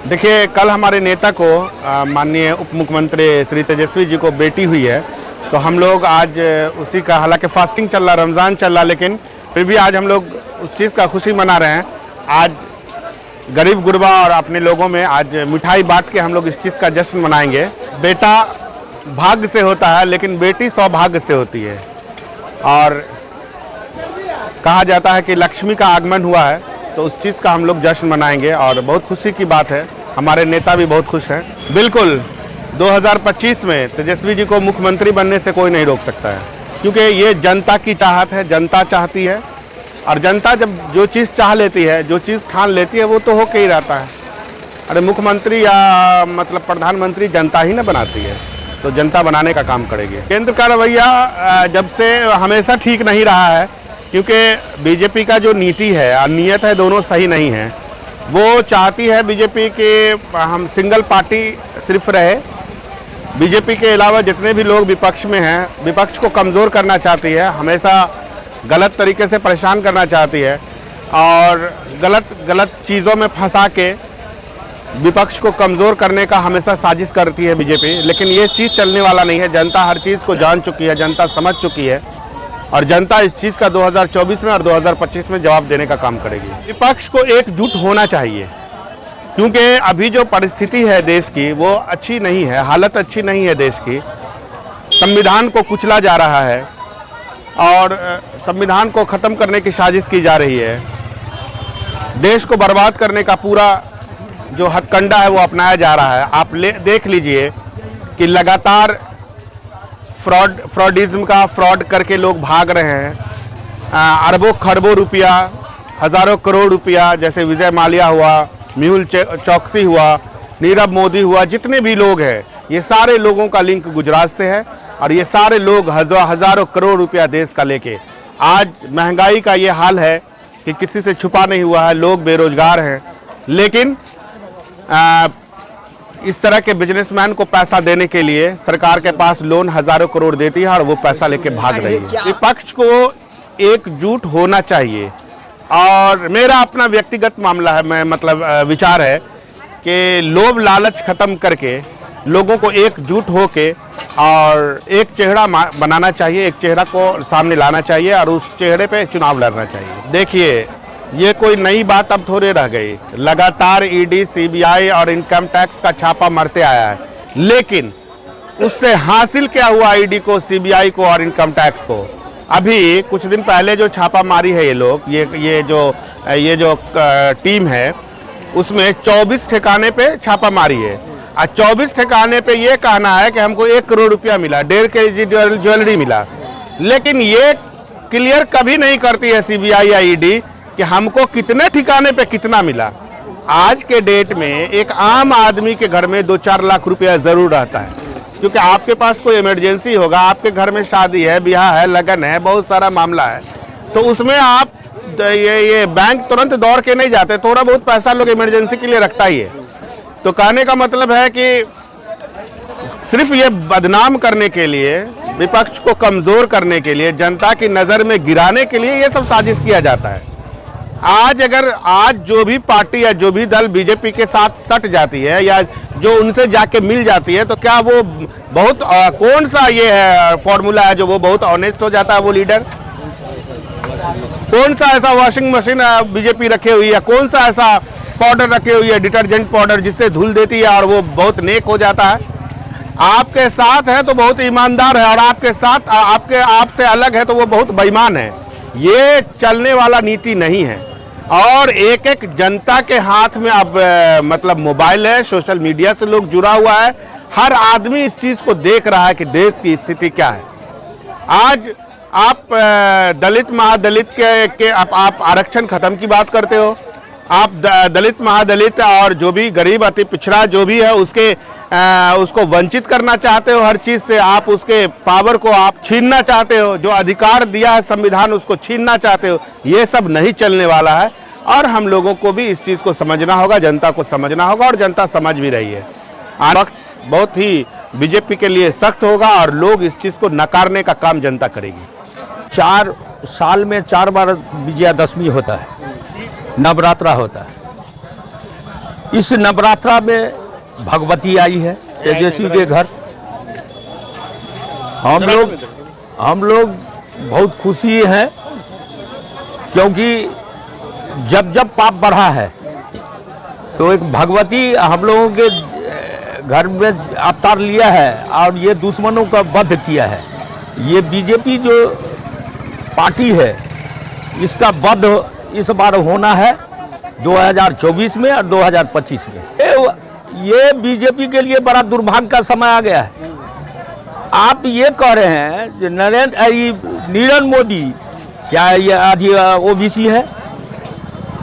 देखिए, कल हमारे नेता को माननीय उप मुख्यमंत्री श्री तेजस्वी जी को बेटी हुई है, तो हम लोग आज उसी का, हालांकि फास्टिंग चल रहा, रमज़ान चल रहा, लेकिन फिर भी आज हम लोग उस चीज़ का खुशी मना रहे हैं। आज गरीब गुरबा और अपने लोगों में आज मिठाई बांट के हम लोग इस चीज़ का जश्न मनाएंगे। बेटा भाग्य से होता है, लेकिन बेटी सौभाग्य से होती है, और कहा जाता है कि लक्ष्मी का आगमन हुआ है, तो उस चीज़ का हम लोग जश्न मनाएंगे और बहुत खुशी की बात है। हमारे नेता भी बहुत खुश हैं। बिल्कुल 2025 में तेजस्वी जी को मुख्यमंत्री बनने से कोई नहीं रोक सकता है, क्योंकि ये जनता की चाहत है, जनता चाहती है, और जनता जब जो चीज़ चाह लेती है, जो चीज़ ठान लेती है, वो तो होके ही रहता है। अरे मुख्यमंत्री या मतलब प्रधानमंत्री जनता ही ना बनाती है, तो जनता बनाने का काम करेगी। केंद्र का रवैया जब से हमेशा ठीक नहीं रहा है, क्योंकि बीजेपी का जो नीति है और नीयत है, दोनों सही नहीं है। वो चाहती है बीजेपी के हम सिंगल पार्टी सिर्फ रहे। बीजेपी के अलावा जितने भी लोग विपक्ष में हैं, विपक्ष को कमज़ोर करना चाहती है, हमेशा गलत तरीके से परेशान करना चाहती है, और गलत चीज़ों में फंसा के विपक्ष को कमज़ोर करने का हमेशा साजिश करती है बीजेपी। लेकिन ये चीज़ चलने वाला नहीं है। जनता हर चीज़ को जान चुकी है, जनता समझ चुकी है, और जनता इस चीज़ का 2024 में और 2025 में जवाब देने का काम करेगी। विपक्ष को एकजुट होना चाहिए, क्योंकि अभी जो परिस्थिति है देश की, वो अच्छी नहीं है, हालत अच्छी नहीं है देश की। संविधान को कुचला जा रहा है और संविधान को ख़त्म करने की साजिश की जा रही है। देश को बर्बाद करने का पूरा जो हथकंडा है वो अपनाया जा रहा है। आप देख लीजिए कि लगातार फ्रॉडिज्म का फ्रॉड करके लोग भाग रहे हैं। अरबों खरबों रुपया, हज़ारों करोड़ रुपया, जैसे विजय माल्या हुआ, मेहुल चौकसी हुआ, नीरव मोदी हुआ, जितने भी लोग हैं, ये सारे लोगों का लिंक गुजरात से है, और ये सारे लोग हज़ारों करोड़ रुपया देश का लेके, आज महंगाई का ये हाल है कि किसी से छुपा नहीं हुआ है, लोग बेरोजगार हैं। लेकिन इस तरह के बिजनेसमैन को पैसा देने के लिए सरकार के पास लोन हज़ारों करोड़ देती है, और वो पैसा लेके भाग रही है। विपक्ष को एकजुट होना चाहिए, और मेरा अपना व्यक्तिगत मामला है, मैं मतलब विचार है कि लोभ लालच ख़त्म करके लोगों को एकजुट होके और एक चेहरा बनाना चाहिए, एक चेहरा को सामने लाना चाहिए, और उस चेहरे पे चुनाव लड़ना चाहिए। देखिए, ये कोई नई बात अब थोड़ी रह गई। लगातार ईडी, सीबीआई और इनकम टैक्स का छापा मरते आया है, लेकिन उससे हासिल क्या हुआ ईडी को, सीबीआई को और इनकम टैक्स को? अभी कुछ दिन पहले जो छापा मारी है ये लोग, ये जो टीम है, उसमें 24 ठिकाने पे छापा मारी है, और 24 ठिकाने पे ये कहना है कि हमको 1 करोड़ रुपया मिला, 1.5 केजी ज्वेलरी मिला। लेकिन ये क्लियर कभी नहीं करती है सीबीआई या ईडी कि हमको कितने ठिकाने पे कितना मिला। आज के डेट में एक आम आदमी के घर में 2-4 लाख रुपया ज़रूर रहता है, क्योंकि आपके पास कोई इमरजेंसी होगा, आपके घर में शादी है, ब्याह है, लगन है, बहुत सारा मामला है, तो उसमें आप ये बैंक तुरंत दौड़ के नहीं जाते, थोड़ा बहुत पैसा लोग इमरजेंसी के लिए रखता ही है। तो कहने का मतलब है कि सिर्फ ये बदनाम करने के लिए, विपक्ष को कमज़ोर करने के लिए, जनता की नज़र में गिराने के लिए ये सब साजिश किया जाता है। आज जो भी पार्टी या जो भी दल बीजेपी के साथ सट जाती है, या जो उनसे जाके मिल जाती है, तो क्या वो बहुत कौन सा ये है फॉर्मूला है जो वो बहुत ऑनेस्ट हो जाता है वो लीडर? कौन सा ऐसा वॉशिंग मशीन बीजेपी रखे हुई है, कौन सा ऐसा पाउडर रखे हुई है, डिटर्जेंट पाउडर, जिससे धुल देती है और वो बहुत नेक हो जाता है? आपके साथ है तो बहुत ईमानदार है, और आपके साथ आपसे अलग है तो वो बहुत बेईमान है। ये चलने वाला नीति नहीं है। और एक एक जनता के हाथ में अब मतलब मोबाइल है, सोशल मीडिया से लोग जुड़ा हुआ है, हर आदमी इस चीज़ को देख रहा है कि देश की स्थिति क्या है। आज आप दलित महादलित के आप आरक्षण खत्म की बात करते हो, आप दलित महादलित और जो भी गरीब अति पिछड़ा जो भी है उसको वंचित करना चाहते हो हर चीज़ से। आप उसके पावर को आप छीनना चाहते हो, जो अधिकार दिया है संविधान उसको छीनना चाहते हो। ये सब नहीं चलने वाला है, और हम लोगों को भी इस चीज़ को समझना होगा, जनता को समझना होगा, और जनता समझ भी रही है। वक्त बहुत ही बीजेपी के लिए सख्त होगा, और लोग इस चीज़ को नकारने का काम जनता करेगी। 4 साल में 4 बार विजयादशमी होता है, नवरात्रा होता है। इस नवरात्रा में भगवती आई है तेजस्वी के घर। हम लोग बहुत खुशी हैं, क्योंकि जब जब पाप बढ़ा है तो एक भगवती हम लोगों के घर में अवतार लिया है और ये दुश्मनों का वध किया है। ये बीजेपी जो पार्टी है इसका वध इस बार होना है 2024 में और 2025 में। ये बीजेपी के लिए बड़ा दुर्भाग्य का समय आ गया है। आप ये कह रहे हैं कि नीरज मोदी क्या ये आधी ओबीसी है?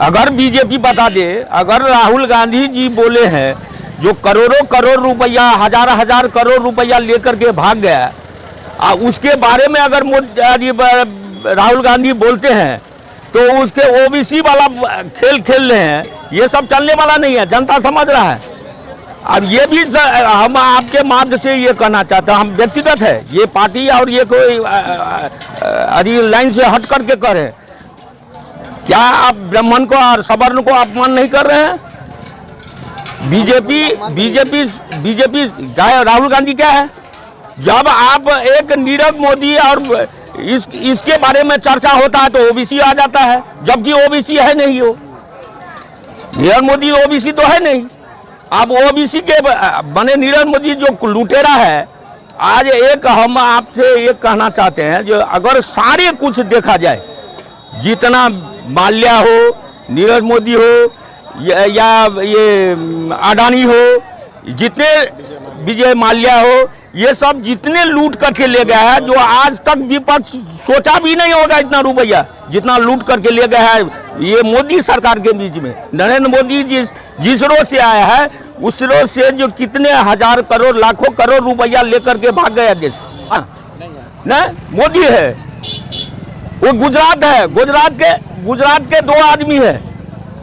अगर बीजेपी बता दे, अगर राहुल गांधी जी बोले हैं जो करोड़ों करोड़ रुपया, हजार करोड़ रुपया लेकर के भाग गया, उसके बारे में अगर राहुल गांधी बोलते हैं तो उसके ओबीसी वाला खेल खेल रहे हैं, ये सब चलने वाला नहीं है, जनता समझ रहा है। अब ये भी हम आपके माध्यम से ये कहना चाहते हैं, हम व्यक्तिगत है, ये पार्टी और ये कोई लाइन से हट करके करें। क्या आप ब्राह्मण को और सवर्ण को अपमान नहीं कर रहे हैं? बीजेपी राहुल गांधी क्या है? जब आप एक नीरज मोदी और इसके बारे में चर्चा होता है तो ओबीसी आ जाता है, जबकि ओबीसी है नहीं। हो नीरज मोदी ओबीसी तो है नहीं। अब ओबीसी के बने नीरज मोदी जो लुटेरा है। आज एक हम आपसे ये कहना चाहते हैं, जो अगर सारे कुछ देखा जाए, जितना माल्या हो, नीरज मोदी हो या ये अडानी हो, जितने विजय माल्या हो, ये सब जितने लूट करके ले गया है, जो आज तक विपक्ष सोचा भी नहीं होगा इतना रुपया जितना लूट करके ले गया है ये मोदी सरकार के बीच में। नरेंद्र मोदी जिस रोज से आया है उस रोज से जो कितने हजार करोड़ लाखों करोड़ रुपया लेकर के भाग गया देश न मोदी है। वो गुजरात है, गुजरात के दो आदमी है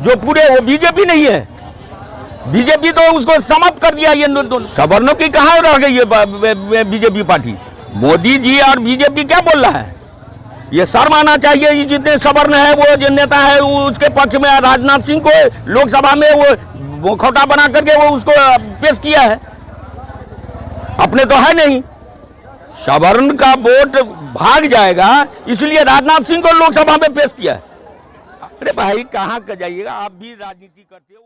जो पूरे, वो बीजेपी नहीं है। बीजेपी तो उसको समाप्त कर दिया। ये सवर्णों की कहाँ रह गई है बीजेपी पार्टी? मोदी जी और बीजेपी क्या बोल रहा है? ये शर्म आना चाहिए। ये जितने सवर्ण है, वो जो नेता है उसके पक्ष में राजनाथ सिंह को लोकसभा में वो खोटा बना करके वो उसको पेश किया है। अपने तो है नहीं। सवर्ण का वोट भाग जाएगा, इसलिए राजनाथ सिंह को लोकसभा में पेश किया है। अरे भाई कहाँ का जाइएगा, आप भी राजनीति करते हो।